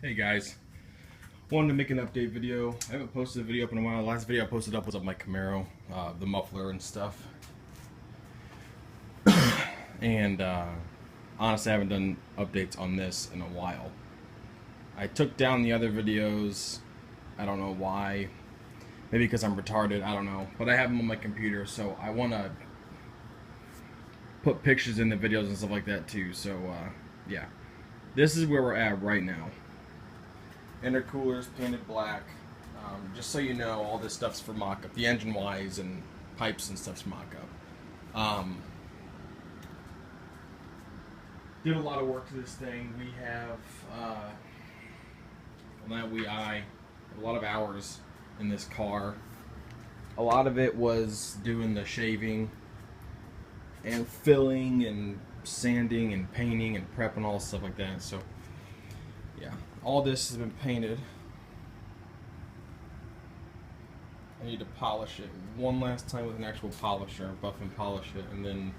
Hey guys, wanted to make an update video. I haven't posted a video up in a while. The last video I posted up was of my Camaro, the muffler and stuff. And honestly, I haven't done updates on this in a while. I took down the other videos. I don't know why. Maybe because I'm retarded, I don't know. But I have them on my computer, so I want to put pictures in the videos and stuff like that too. So yeah, this is where we're at right now. Intercoolers painted black. Just so you know, all this stuff's for mock-up. The engine wise and pipes and stuff's mock-up. Did a lot of work to this thing. We have I a lot of hours in this car. A lot of it was doing the shaving and filling and sanding and painting and prepping, all stuff like that. So yeah, all this has been painted. I need to polish it one last time with an actual polisher, buff and polish it, and then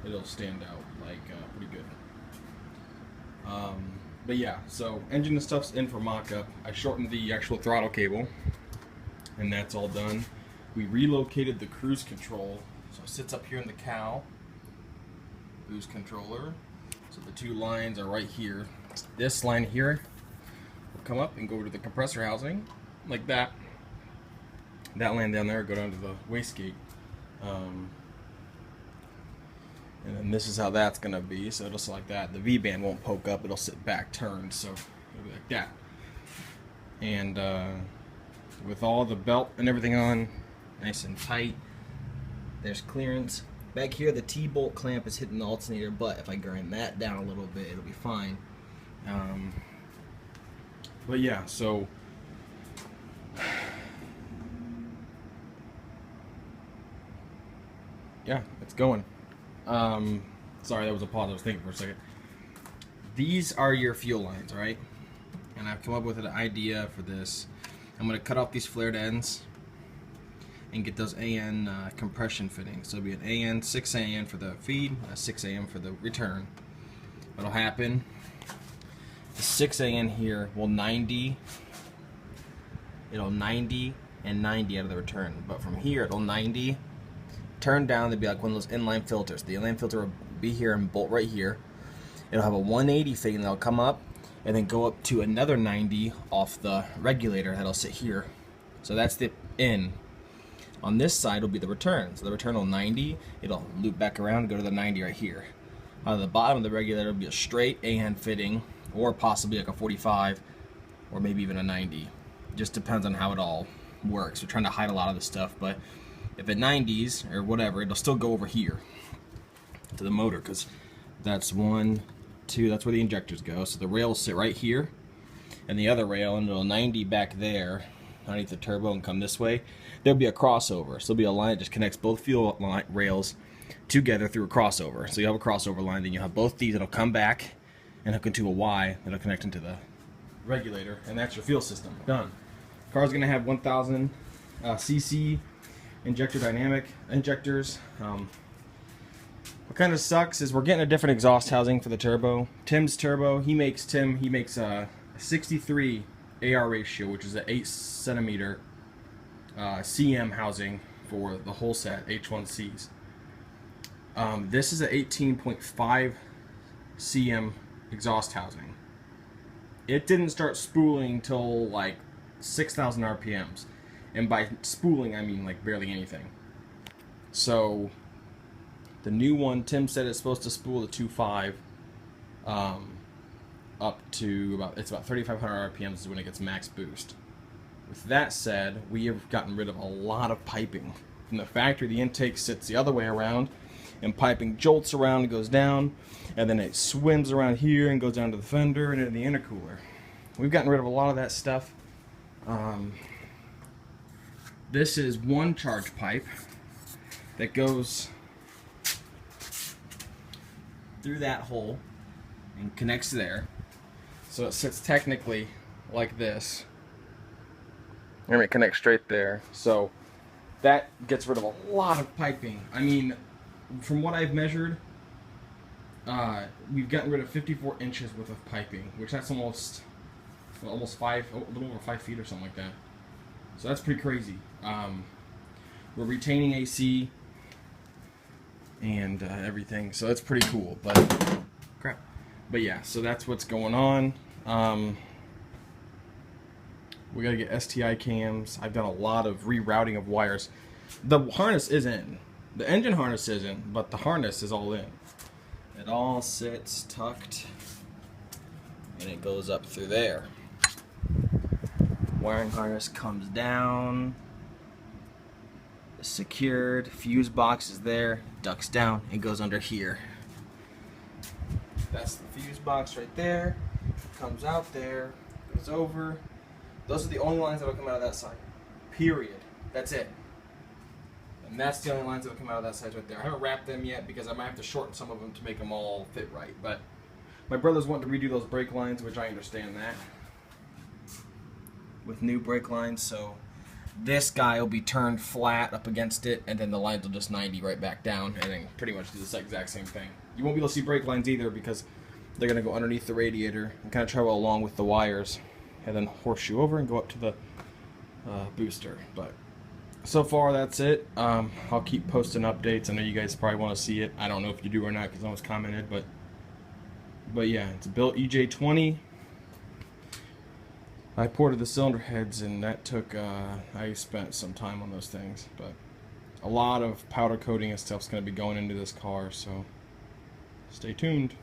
it'll stand out like pretty good. But yeah, so engine and stuff's in for mock-up. I shortened the actual throttle cable, and that's all done. We relocated the cruise control, so it sits up here in the cowl. Boost controller. So the two lines are right here. This line here will come up and go to the compressor housing, like that. That line down there will go down to the wastegate. And then this is how that's gonna be. So it'll sit like that. The V-band won't poke up. It'll sit back turned. So it'll be like that. And with all the belt and everything on, nice and tight. There's clearance. Back here, the T-bolt clamp is hitting the alternator, but if I grind that down a little bit, it'll be fine. But yeah, so yeah, it's going. Sorry, that was a pause. I was thinking for a second. These are your fuel lines, right? And I've come up with an idea for this. I'm going to cut off these flared ends and get those AN compression fittings. So it'll be an AN 6 AN for the feed, a 6 AN for the return. What'll happen? The 6 AN here will 90. It'll 90 and 90 out of the return, but from here it'll 90. Turn down, they'd be like one of those inline filters. The inline filter will be here and bolt right here. It'll have a 180 fitting that'll come up and then go up to another 90 off the regulator that'll sit here. So that's the in. On this side will be the return. So the return will 90, it'll loop back around and go to the 90 right here. On the bottom of the regulator will be a straight AN fitting, or possibly like a 45, or maybe even a 90. Just depends on how it all works. We're trying to hide a lot of this stuff, but if it 90s or whatever, it'll still go over here to the motor, because that's 1, 2, that's where the injectors go. So the rail will sit right here, and the other rail, and it'll 90 back there underneath the turbo and come this way. There'll be a crossover. So there'll be a line that just connects both fuel line rails together through a crossover. So you have a crossover line, then you have both these that'll come back and hook into a Y that'll connect into the regulator, and that's your fuel system. Done. Car's gonna have 1000 cc injector dynamic injectors. What kind of sucks is we're getting a different exhaust housing for the turbo. Tim's turbo, he makes a 63 AR ratio, which is an 8 centimeter CM housing for the whole set H1Cs. This is an 18.5 CM exhaust housing. It didn't start spooling till like 6,000 RPMs. And by spooling, I mean like barely anything. So the new one, Tim said it's supposed to spool to 2.5 up to about 3,500 RPMs is when it gets max boost. With that said, we have gotten rid of a lot of piping. From the factory, the intake sits the other way around, and piping jolts around and goes down, and then it swims around here and goes down to the fender and into the intercooler. We've gotten rid of a lot of that stuff. This is one charge pipe that goes through that hole and connects there. So it sits technically like this. And it connects straight there. So that gets rid of a lot of piping. I mean, from what I've measured, we've gotten rid of 54 inches worth of piping, which that's almost almost a little over 5 feet or something like that. So that's pretty crazy. We're retaining AC and everything, so that's pretty cool. But crap. But yeah, so that's what's going on. We gotta get STI cams. I've done a lot of rerouting of wires. The harness is in. The engine harness isn't, but the harness is all in. It all sits tucked, and it goes up through there. Wiring harness comes down, secured, fuse box is there, ducks down, it goes under here. That's the fuse box right there, comes out there, goes over. Those are the only lines that will come out of that side. Period. That's it. And that's the only lines that will come out of that side right there. I haven't wrapped them yet because I might have to shorten some of them to make them all fit right. But my brother's wanting to redo those brake lines, which I understand that. With new brake lines, so this guy will be turned flat up against it, and then the lines will just 90 right back down, and then pretty much do the exact same thing. You won't be able to see brake lines either because they're going to go underneath the radiator and kind of travel along with the wires, and then horseshoe over and go up to the booster. But so far that's it. I'll keep posting updates. I know you guys probably want to see it. I don't know if you do or not because no one's commented, but yeah, it's a built EJ20. I ported the cylinder heads, and that took, I spent some time on those things, but a lot of powder coating and stuff's going to be going into this car, so stay tuned.